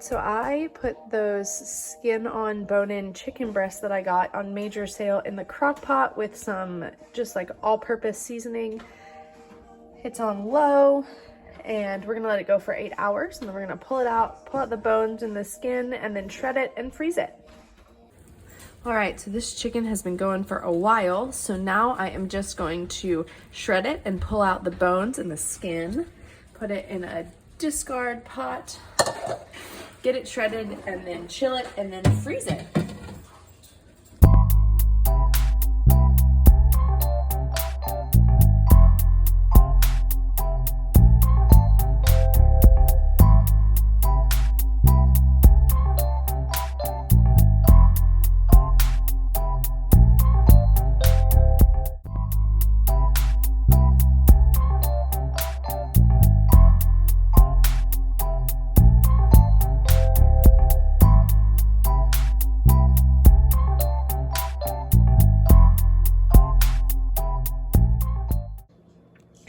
So I put those skin-on bone-in chicken breasts that I got on major sale in the crock pot with some just like all-purpose seasoning. It's on low, and we're gonna let it go for 8 hours, and then we're gonna pull out the bones and the skin, and then shred it and freeze it. All right, so this chicken has been going for a while, so now I am just going to shred it and pull out the bones and the skin, put it in a discard pot, get it shredded, and then chill it, and then freeze it.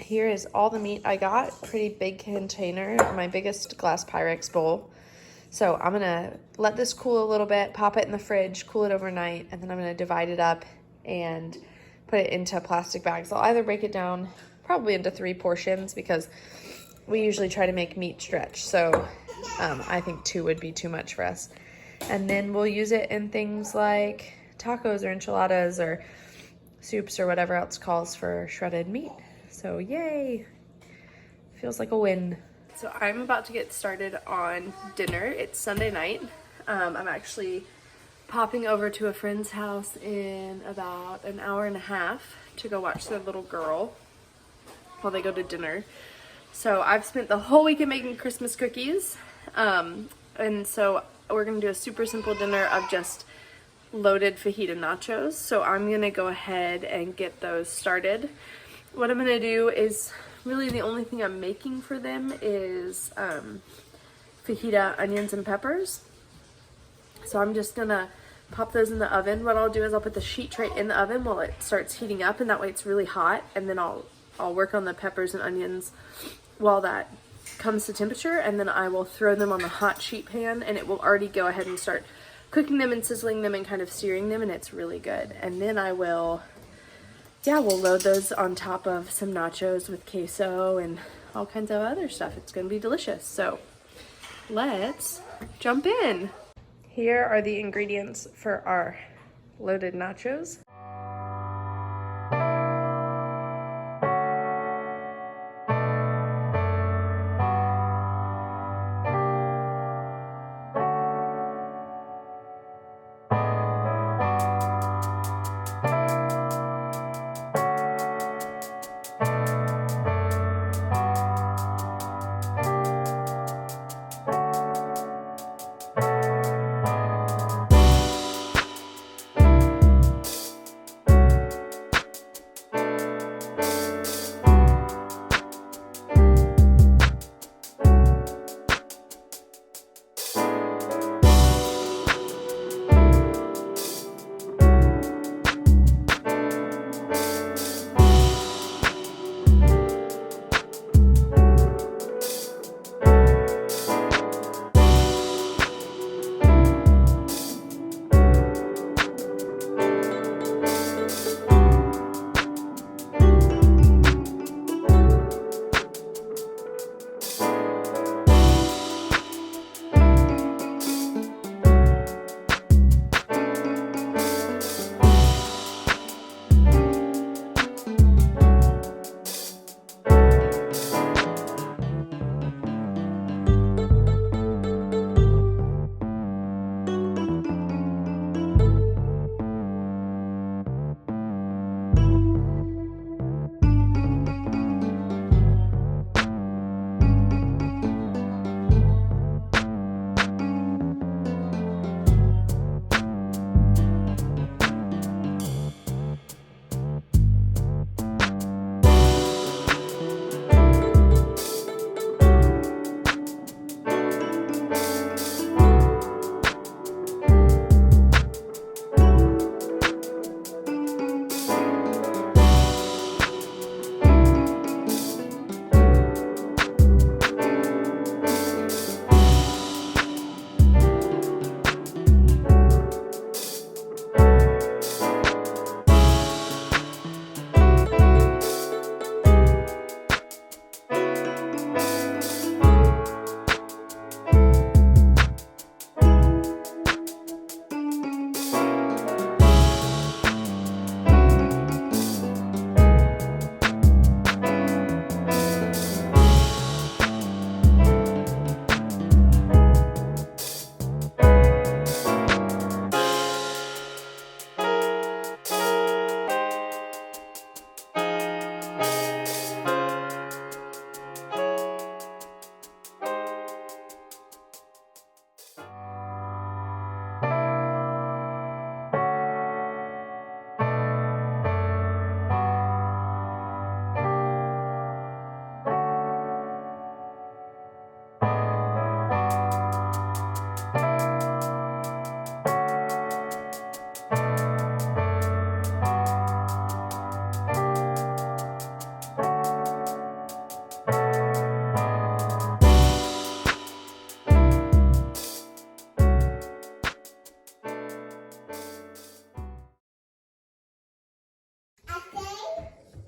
Here is all the meat I got. Pretty big container, my biggest glass Pyrex bowl. So I'm gonna let this cool a little bit, pop it in the fridge, cool it overnight, and then I'm gonna divide it up and put it into plastic bags. I'll either break it down probably into 3 portions because we usually try to make meat stretch. So I think 2 would be too much for us. And then we'll use it in things like tacos or enchiladas or soups or whatever else calls for shredded meat. So yay, feels like a win. So I'm about to get started on dinner. It's Sunday night. I'm actually popping over to a friend's house in about an hour and a half to go watch their little girl while they go to dinner. So I've spent the whole weekend making Christmas cookies. And so we're gonna do a super simple dinner of just loaded fajita nachos. So I'm gonna go ahead and get those started. What I'm gonna do is really the only thing I'm making for them is fajita onions and peppers. So I'm just gonna pop those in the oven. What I'll do is I'll put the sheet tray in the oven while it starts heating up, and that way it's really hot, and then I'll work on the peppers and onions while that comes to temperature, and then I will throw them on the hot sheet pan, and it will already go ahead and start cooking them and sizzling them and kind of searing them, and it's really good. And then I will we'll load those on top of some nachos with queso and all kinds of other stuff. It's gonna be delicious. So let's jump in. Here are the ingredients for our loaded nachos.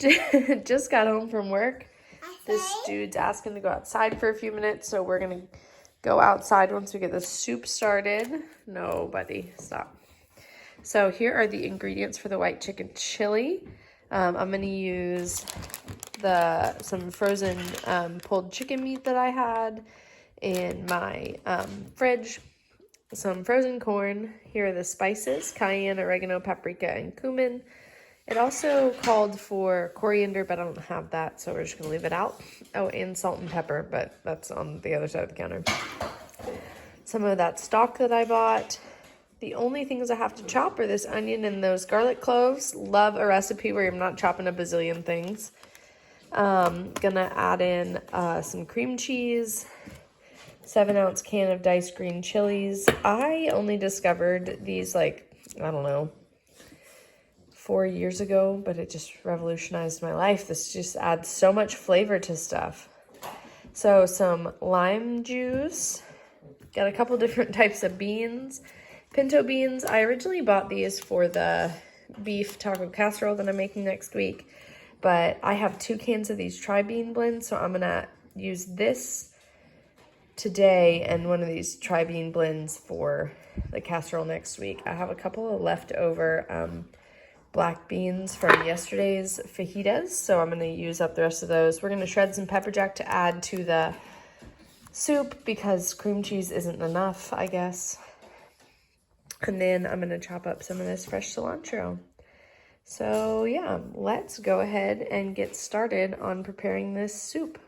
just got home from work. This dude's asking to go outside for a few minutes, so we're going to go outside once we get the soup started. No, buddy, stop. So here are the ingredients for the white chicken chili. I'm going to use some frozen pulled chicken meat that I had in my fridge, some frozen corn. Here are the spices: cayenne, oregano, paprika, and cumin. It also called for coriander, but I don't have that, so we're just going to leave it out. Oh, and salt and pepper, but that's on the other side of the counter. Some of that stock that I bought. The only things I have to chop are this onion and those garlic cloves. Love a recipe where you're not chopping a bazillion things. Gonna add in some cream cheese, 7-ounce can of diced green chilies. I only discovered these, like, I don't know, 4 years ago, but it just revolutionized my life. This just adds so much flavor to stuff. So some lime juice. Got a couple different types of beans. Pinto beans. I originally bought these for the beef taco casserole that I'm making next week, but I have 2 cans of these tri-bean blends, so I'm gonna use this today and one of these tri-bean blends for the casserole next week. I have a couple of leftover black beans from yesterday's fajitas, so I'm gonna use up the rest of those. We're gonna shred some pepper jack to add to the soup because cream cheese isn't enough, I guess. And then I'm gonna chop up some of this fresh cilantro. So yeah, let's go ahead and get started on preparing this soup.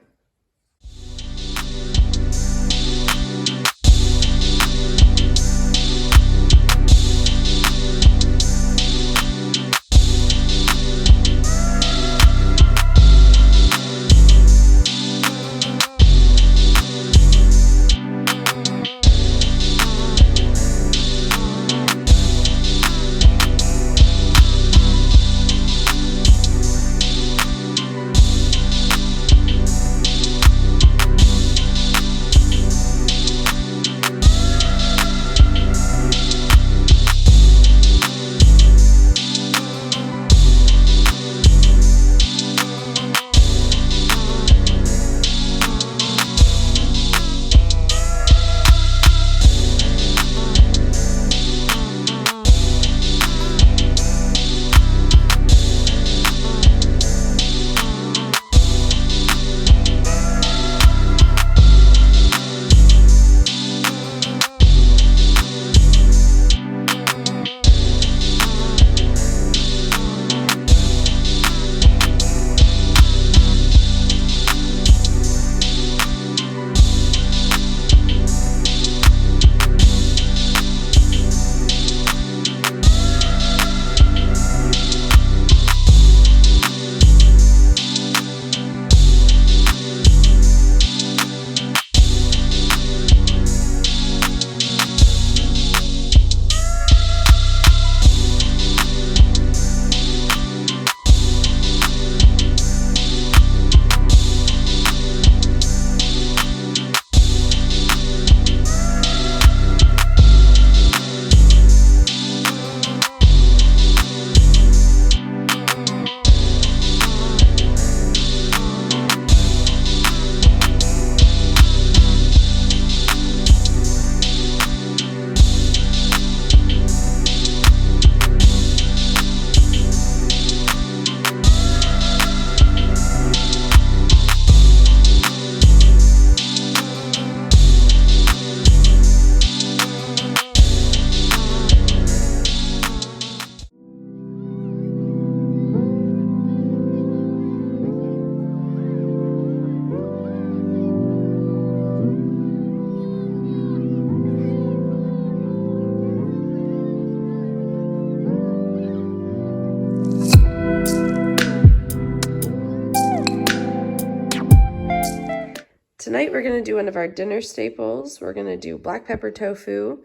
Tonight we're going to do one of our dinner staples. We're going to do black pepper tofu,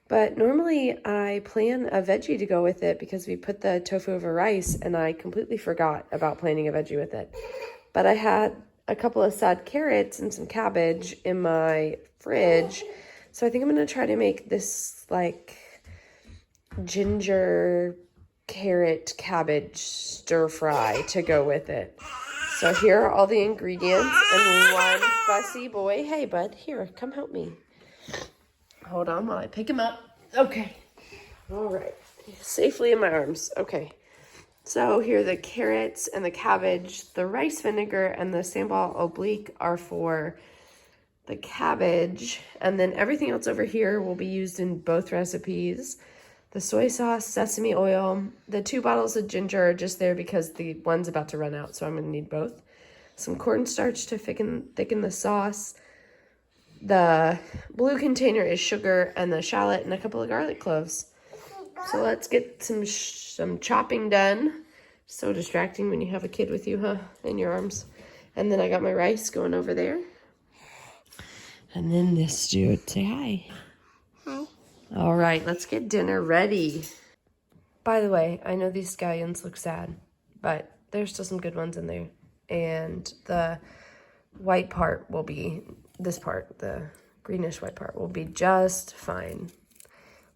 but normally I plan a veggie to go with it because we put the tofu over rice and I completely forgot about planning a veggie with it. But I had a couple of sad carrots and some cabbage in my fridge, so I think I'm going to try to make this like ginger carrot cabbage stir fry to go with it. So here are all the ingredients and one fussy boy. Hey, bud, here, come help me. Hold on while I pick him up. Okay. All right. Safely in my arms. Okay. So here are the carrots and the cabbage. The rice vinegar and the sambal oblique are for the cabbage. And then everything else over here will be used in both recipes. The soy sauce, sesame oil, the 2 bottles of ginger are just there because the one's about to run out, so I'm going to need both. Some cornstarch to thicken the sauce. The blue container is sugar and the shallot and a couple of garlic cloves. So let's get some chopping done. So distracting when you have a kid with you, huh? In your arms. And then I got my rice going over there. And then this dude, say hi. Hi. All right, let's get dinner ready. By the way, I know these scallions look sad, but there's still some good ones in there. And the white part will be, this part, the greenish white part will be just fine.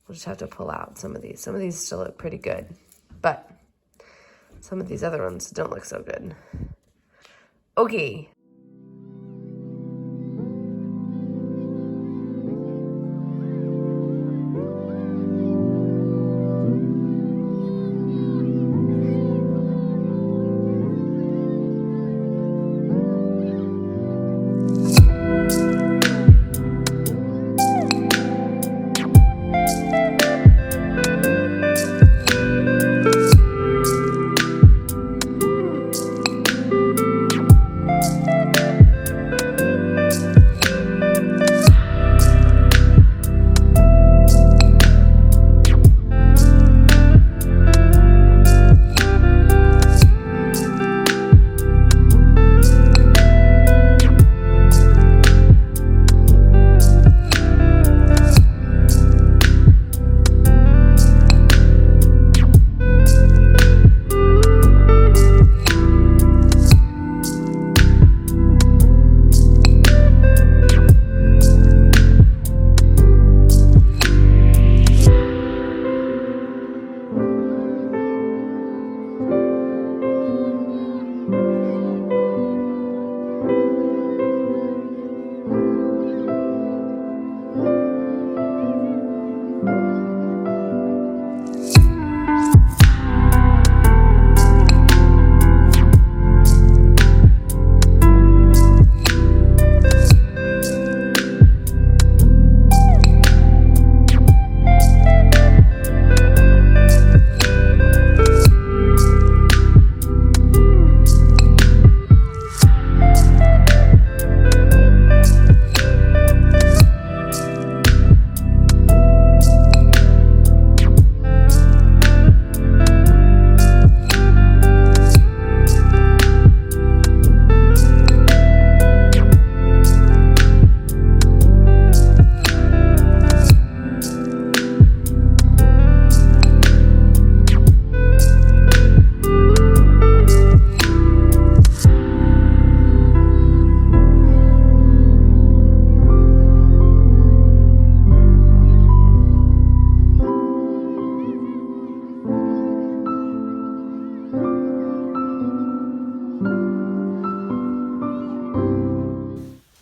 We'll just have to pull out some of these. Some of these still look pretty good, but some of these other ones don't look so good. Okay.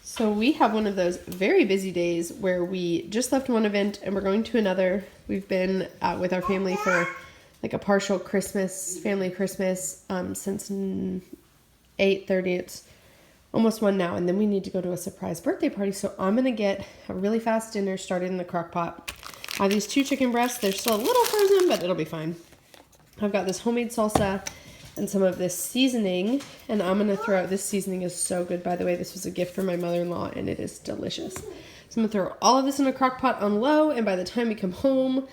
So we have one of those very busy days where we just left one event and we're going to another. We've been out with our family for like a partial Christmas, family Christmas, since 8:30. It's almost 1 now, and then we need to go to a surprise birthday party. So I'm going to get a really fast dinner started in the crock pot. I have these 2 chicken breasts. They're still a little frozen, but it'll be fine. I've got this homemade salsa and some of this seasoning, and I'm going to throw out, this seasoning is so good, by the way. This was a gift from my mother-in-law, and it is delicious. So I'm going to throw all of this in a crock pot on low, and by the time we come home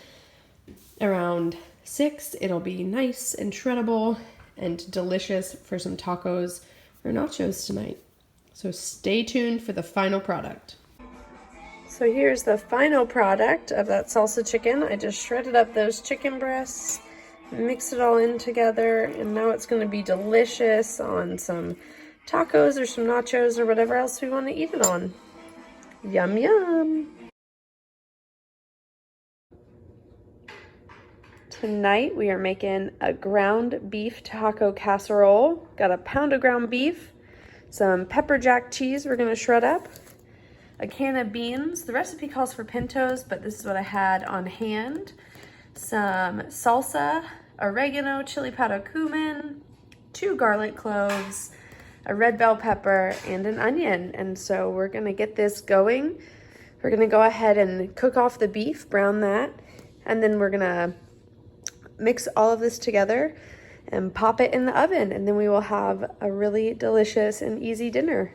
around 6, it'll be nice and shreddable and delicious for some tacos or nachos tonight. So stay tuned for the final product. So here's the final product of that salsa chicken. I just shredded up those chicken breasts, mixed it all in together, and now it's going to be delicious on some tacos or some nachos or whatever else we want to eat it on. Yum, yum. Tonight we are making a ground beef taco casserole. Got a pound of ground beef, some pepper jack cheese we're gonna shred up, a can of beans. The recipe calls for pintos, but this is what I had on hand. Some salsa, oregano, chili powder, cumin, 2 garlic cloves, a red bell pepper, and an onion. And so we're gonna get this going. We're gonna go ahead and cook off the beef, brown that, and then we're gonna mix all of this together and pop it in the oven, and then we will have a really delicious and easy dinner.